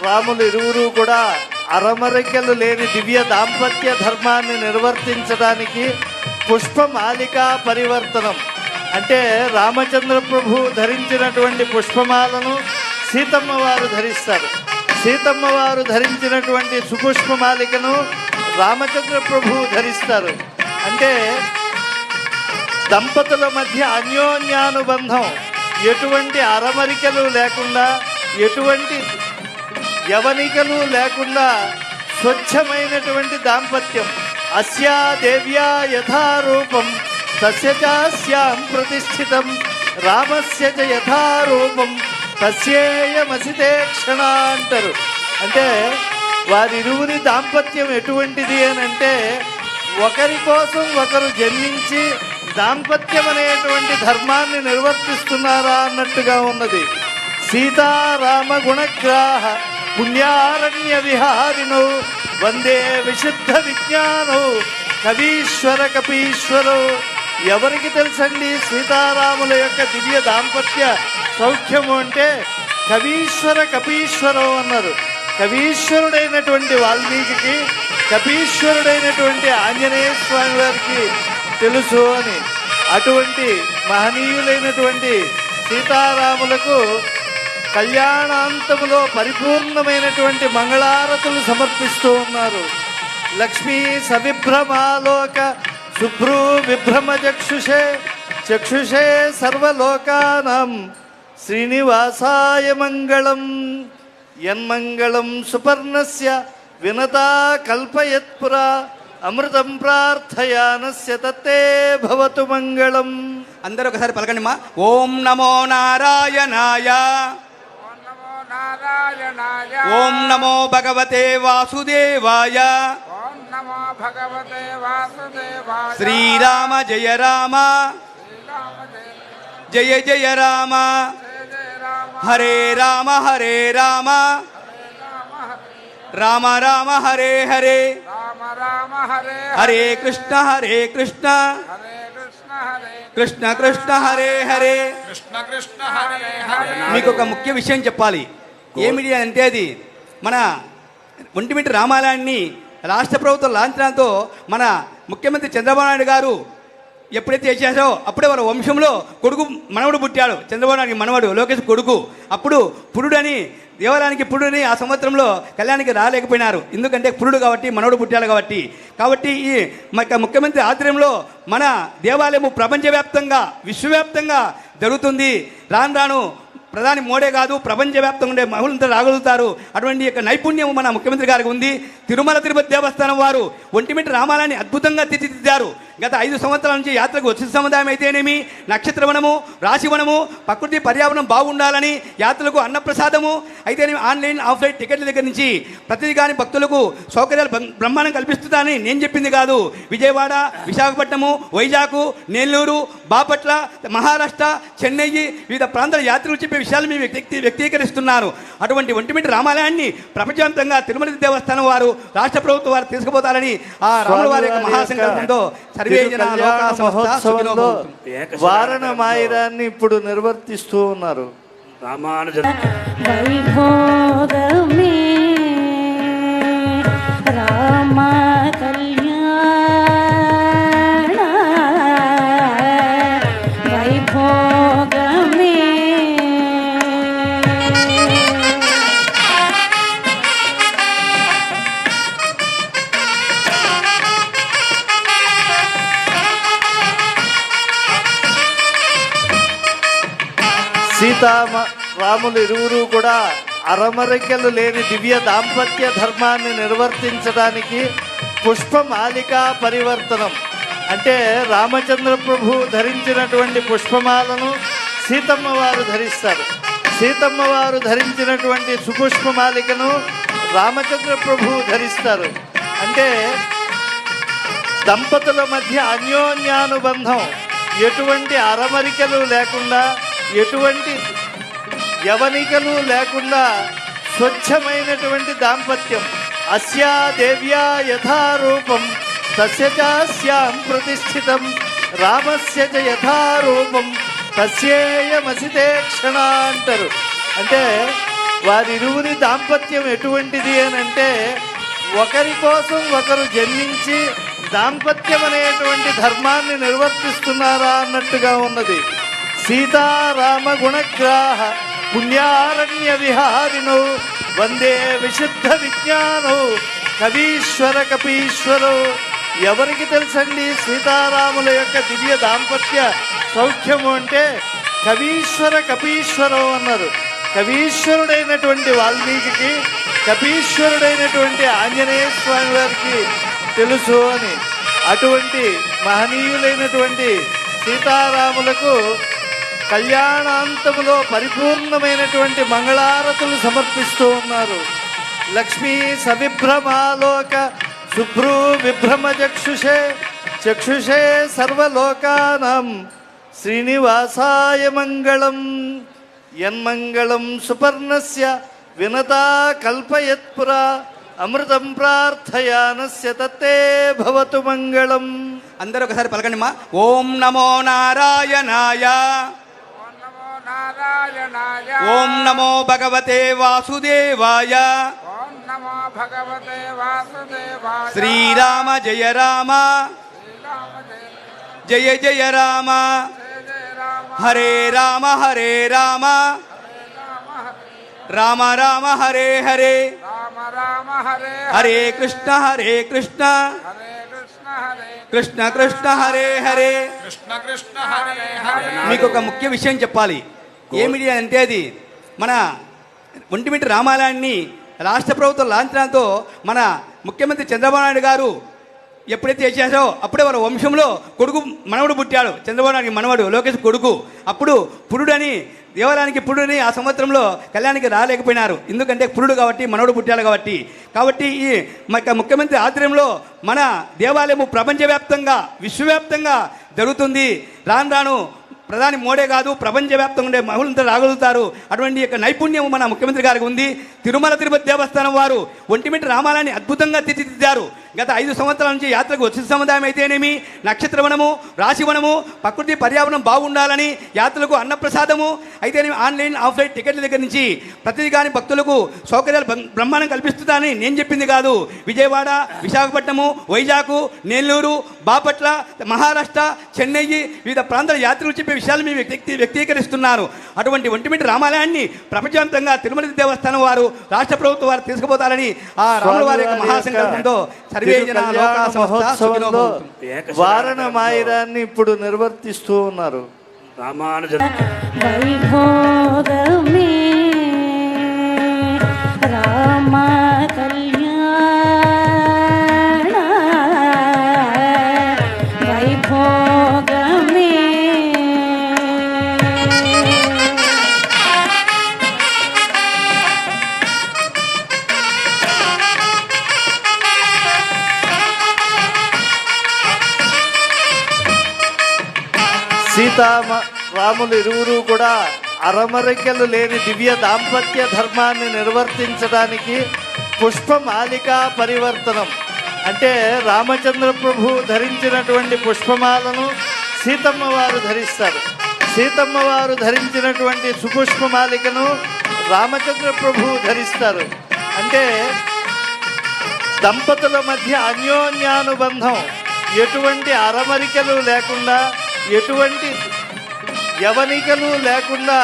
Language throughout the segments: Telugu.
రాములు ఇరువురు కూడా అరమరికలు లేని దివ్య దాంపత్య ధర్మాన్ని నిర్వర్తించడానికి పుష్పమాలికా పరివర్తనం అంటే రామచంద్ర ప్రభు ధరించినటువంటి పుష్పమాలను సీతమ్మ వారు ధరిస్తారు. సీతమ్మ వారు ధరించినటువంటి సుపుష్పమాలికను రామచంద్ర ప్రభు ధరిస్తారు. అంటే దంపతుల మధ్య అన్యోన్యానుబంధం, ఎటువంటి అరమరికలు లేకుండా, ఎటువంటి యవనికలు లేకుండా స్వచ్ఛమైనటువంటి దాంపత్యం. అస్యా దేవ్యా యథారూపం తస్య చాస్యాం ప్రతిష్ఠితం రామస్య చ యథారూపం తస్యేయమసితే క్షణ అంటారు. అంటే వారిరువురి దాంపత్యం ఎటువంటిది అని అంటే ఒకరి కోసం ఒకరు జన్మించి దాంపత్యం అనేటువంటి ధర్మాన్ని నిర్వర్తిస్తున్నారా అన్నట్టుగా ఉన్నది. సీతారామ గుణగ్రాహ పుణ్యారణ్య విహారిణౌ వందే విశుద్ధ విజ్ఞానౌ కవీశ్వర కపీశ్వరౌ. ఎవరికి తెలుసండి సీతారాముల యొక్క దివ్య దాంపత్య సౌఖ్యము అంటే? కవీశ్వర కపీశ్వరౌ అన్నారు. కవీశ్వరుడైనటువంటి వాల్మీకి, కపీశ్వరుడైనటువంటి ఆంజనేయ స్వామి వారికి తెలుసు అని. అటువంటి మహనీయులైనటువంటి సీతారాములకు కళ్యాణాంతములో పరిపూర్ణమైనటువంటి మంగళారతులు సమర్పిస్తూ ఉన్నారు. లక్ష్మీ సవిభ్రమాలోక శుభ్రూ విభ్రమ చక్షుషే చక్షుషే సర్వలోకానాం శ్రీనివాసాయ మంగళం. యన్మంగళం సుపర్ణస్య వినతా కల్పయత్పురా అమృతం ప్రార్థయానస్య తత్తే భవతు మంగళం. అందరూ ఒకసారి పలకండి మా. ఓం నమో నారాయణాయ, ఓం నమో భగవతే వాసుదేవాయ, శ్రీరామ జయ రామ జయ జయ రామ, హరే రామ హరే రామ రామ రామ హరే హరే, హరే కృష్ణ కృష్ణ కృష్ణ హరే హరే. మీకు ఒక ముఖ్య విషయం చెప్పాలి. ఏమిటి అంటే అది మన ఒంటిమిట్ట రామాలయాన్ని రాష్ట్ర ప్రభుత్వం లాంఛనంతో మన ముఖ్యమంత్రి చంద్రబాబు నాయుడు గారు ఎప్పుడైతే చేశారో అప్పుడే వారి వంశంలో కొడుకు మనవడు పుట్టాడు. చంద్రబాబు నాయుడు మనవడు లోకేష్ కొడుకు. అప్పుడు పురుడని దేవాలయానికి పురుడని ఆ సంవత్సరంలో కళ్యాణానికి రాలేకపోయినారు. ఎందుకంటే పురుడు కాబట్టి, మనవడు పుట్టాడు కాబట్టి ఈ ముఖ్యమంత్రి ఆధ్వర్యంలో మన దేవాలయము ప్రపంచవ్యాప్తంగా విశ్వవ్యాప్తంగా జరుగుతుంది. రాను ప్రధాని మోడే కాదు, ప్రపంచవ్యాప్తంగా ఉండే మహిళలంతా రాగలుగుతారు. అటువంటి యొక్క నైపుణ్యం మన ముఖ్యమంత్రి గారికి ఉంది. తిరుమల తిరుపతి దేవస్థానం వారు ఒంటిమిట్ట రామాలయాన్ని అద్భుతంగా తీర్చిదిద్దారు. గత 5 సంవత్సరాల నుంచి యాత్రకు వచ్చిన సముదాయం అయితేనేమి, నక్షత్రవనము, రాశివనము, ప్రకృతి పర్యావరణం బాగుండాలని యాత్రలకు అన్నప్రసాదము అయితేనేమి, ఆన్లైన్ ఆఫ్లైన్ టికెట్ల దగ్గర నుంచి ప్రతిదీ కానీ భక్తులకు సౌకర్యాలు బ్రహ్మాండం కల్పిస్తుందని నేను చెప్పింది కాదు. విజయవాడ, విశాఖపట్నము, వైజాగ్, నెల్లూరు, బాపట్ల, మహారాష్ట్ర, చెన్నై వివిధ ప్రాంతాల యాత్రలు చెప్పే విషయాలు మేము వ్యక్తీకరిస్తున్నారు. అటువంటి ఒంటిమిట్ట రామాలయాన్ని ప్రపంచవ్యాప్తంగా తిరుమల దేవస్థానం వారు, రాష్ట్ర ప్రభుత్వం వారు తీసుకుపోతారని ఆ రాముల వారి యొక్క మహాసంకల్పంతో వారణ మాయిరాన్ని ఇప్పుడు నిర్వర్తిస్తూ ఉన్నారు. వైభోగమే రామ కళ్యాణ వైభోగమే. రాములు ఇరువురు కూడా అరమరికలు లేని దివ్య దాంపత్య ధర్మాన్ని నిర్వర్తించడానికి పుష్పమాలికా పరివర్తనం అంటే రామచంద్ర ప్రభు ధరించినటువంటి పుష్పమాలను సీతమ్మ వారు ధరిస్తారు. సీతమ్మ వారు ధరించినటువంటి సుపుష్పమాలికను రామచంద్ర ప్రభు ధరిస్తారు. అంటే దంపతుల మధ్య అన్యోన్యానుబంధం, ఎటువంటి అరమరికలు లేకుండా, ఎటువంటి యవనికలు లేకుండా స్వచ్ఛమైనటువంటి దాంపత్యం. అస్యా దేవ్యా యథారూపం తస్య చాస్యాం ప్రతిష్ఠితం రామస్య చ యథారూపం తస్యేయమసితే క్షణ అంటారు. అంటే వారిరువురి దాంపత్యం ఎటువంటిది అని అంటే ఒకరి కోసం ఒకరు జన్మించి దాంపత్యం అనేటువంటి ధర్మాన్ని నిర్వర్తిస్తున్నారా అన్నట్టుగా ఉన్నది. సీతారామ గుణగ్రాహ పుణ్యారణ్య విహారిణౌ వందే విశుద్ధ విజ్ఞానౌ కవీశ్వర కపీశ్వరౌ. ఎవరికి తెలుసండి సీతారాముల యొక్క దివ్య దాంపత్య సౌఖ్యము అంటే కవీశ్వర కపీశ్వరం అన్నారు. కవీశ్వరుడైనటువంటి వాల్మీకి, కపీశ్వరుడైనటువంటి ఆంజనేయ స్వామి వారికి తెలుసు అని. అటువంటి మహనీయులైనటువంటి సీతారాములకు కళ్యాణాంతములో పరిపూర్ణమైనటువంటి మంగళారతులు సమర్పిస్తూ ఉన్నారు. లక్ష్మీ సవిభ్రమాలోక శుభ్రూ విభ్రమ చక్షుషే చక్షుషే సర్వలోకానాం శ్రీనివాసాయ మంగళం. యన్మంగళం సుపర్ణస్య వినతా కల్పయత్పురా అమృతం ప్రార్థయానస్య తత్తే భవతు మంగళం. అందరూ ఒకసారి పలకండి మా. ఓం నమో నారాయణాయ, ఓం నమో భగవతే వాసుదేవాయ, ఓం నమో భగవతే వాసుదేవాయ. శ్రీరామ జయ రామ, జయ జయ రామ, హరే రామ హరే రామ, రామ రామ హరే హరే, రామ రామ హరే హరే కృష్ణ హరే కృష్ణ, హరే కృష్ణ హరే కృష్ణ కృష్ణ హరే హరే. కృష్ణ కృష్ణ హరే హరే. మీకు ఒక ముఖ్య విషయం చెప్పాలి. ఏమిటి అంటే అది మన ఒంటిమిట్ట రామాలయాన్ని రాష్ట్ర ప్రభుత్వం లాంఛనంతో మన ముఖ్యమంత్రి చంద్రబాబు నాయుడు గారు ఎప్పుడైతే చేశారో అప్పుడే వారి వంశంలో కొడుకు మనవడు పుట్టాడు. చంద్రబాబు నాయుడు మనవడు లోకేష్ కొడుకు. అప్పుడు పురుడని దేవాలయానికి పురుడని ఆ సంవత్సరంలో కళ్యాణానికి రాలేకపోయినారు. ఎందుకంటే పురుడు కాబట్టి, మనవడు పుట్టాడు కాబట్టి. కాబట్టి ఈ ముఖ్యమంత్రి ఆధ్వర్యంలో మన దేవాలయము ప్రపంచవ్యాప్తంగా విశ్వవ్యాప్తంగా జరుగుతుంది. రాను రాను ప్రధాని మోడే కాదు, ప్రపంచవ్యాప్తంగా ఉండే మహిళలంతా రాగలుగుతారు. అటువంటి యొక్క నైపుణ్యం మన ముఖ్యమంత్రి గారికి ఉంది. తిరుమల తిరుపతి దేవస్థానం వారు ఒంటిమిట్ట రామాలయాన్ని అద్భుతంగా తీర్చిదిద్దారు. గత 5 సంవత్సరాల నుంచి యాత్రకు వచ్చిన సముదాయం అయితేనేమి, నక్షత్రవనము, రాశివనము, ప్రకృతి పర్యావరణం బాగుండాలని యాత్రలకు అన్నప్రసాదము అయితేనేమి, ఆన్లైన్ ఆఫ్లైన్ టికెట్ల దగ్గర నుంచి ప్రతిదీ కానీ భక్తులకు సౌకర్యాలు బ్రహ్మాండం కల్పిస్తుందని నేను చెప్పింది కాదు. విజయవాడ, విశాఖపట్నము, వైజాగ్, నెల్లూరు, బాపట్ల, మహారాష్ట్ర, చెన్నై వివిధ ప్రాంతాల యాత్రలు చెప్పే విషయాలు మేము వ్యక్తీకరిస్తున్నారు. అటువంటి ఒంటిమిట్ట రామాలయాన్ని ప్రపంచవ్యాప్తంగా తిరుమల దేవస్థానం వారు, రాష్ట్ర ప్రభుత్వం వారు తీసుకుపోతారని ఆ రాముల వారి యొక్క మహాసంకల్పంతో మహోత్సవంలో వారణ మాయిరాన్ని ఇప్పుడు నిర్వర్తిస్తూ ఉన్నారు. వైభోగమే రామ కళ్యాణ వైభోగమే. రాములు ఇరువురు కూడా అరమరికలు లేని దివ్య దాంపత్య ధర్మాన్ని నిర్వర్తించడానికి పుష్పమాలికా పరివర్తనం అంటే రామచంద్ర ప్రభు ధరించినటువంటి పుష్పమాలను సీతమ్మ వారు ధరిస్తారు. సీతమ్మ వారు ధరించినటువంటి సుపుష్పమాలికను రామచంద్ర ప్రభు ధరిస్తారు. అంటే దంపతుల మధ్య అన్యోన్యానుబంధం, ఎటువంటి అరమరికలు లేకుండా, ఎటువంటి యవనికలు లేకుండా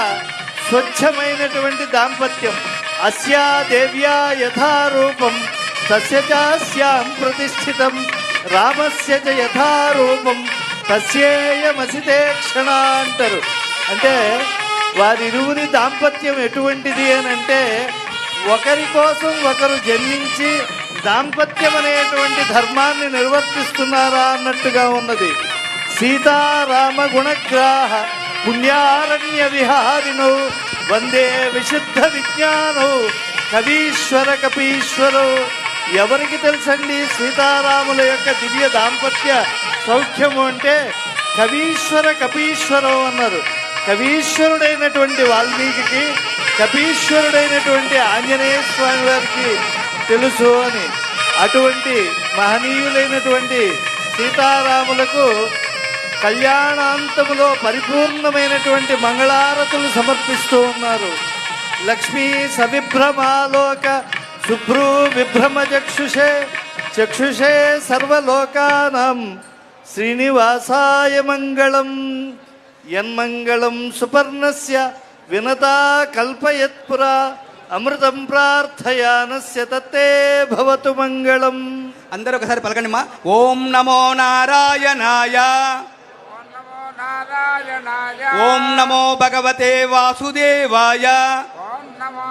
స్వచ్ఛమైనటువంటి దాంపత్యం. అస్యా దేవ్యా యథారూపం తస్య చాస్యాం ప్రతిష్ఠితం రామస్య చ యథారూపం తస్యేయమసితే క్షణ అంటారు. అంటే వారిరువురి దాంపత్యం ఎటువంటిది అని అంటే ఒకరి కోసం ఒకరు జన్మించి దాంపత్యం అనేటువంటి ధర్మాన్ని నిర్వర్తిస్తున్నారా అన్నట్టుగా ఉన్నది. సీతారామ గుణగ్రాహ పుణ్యారణ్య విహారిణౌ వందే విశుద్ధ విజ్ఞానౌ కవీశ్వర కపీశ్వరౌ. ఎవరికి తెలుసండి సీతారాముల యొక్క దివ్య దాంపత్య సౌఖ్యము అంటే కవీశ్వర కపీశ్వరౌ అన్నారు. కవీశ్వరుడైనటువంటి వాల్మీకి, కపీశ్వరుడైనటువంటి ఆంజనేయ స్వామి వారికి తెలుసు అని. అటువంటి మహనీయులైనటువంటి సీతారాములకు కళ్యాణాంతములో పరిపూర్ణమైనటువంటి మంగళారతులు సమర్పిస్తూ ఉన్నారు. లక్ష్మీ సవిభ్రమాలోక శుభ్రూ విభ్రమచక్షుషే చక్షుషే సర్వలోకానాం శ్రీనివాసాయ మంగళం. యన్మంగళం సుపర్ణస్య వినతా కల్పయత్పురా అమృతం ప్రార్థయానస్య తత్తే భవతు మంగళం. అందరూ ఒకసారి పలకండి మా. ఓం నమో నారాయణాయ, ఓం నమో నారాయణాయ ఓం నమో భగవతే వాసుదేవాయ, ఓం నమో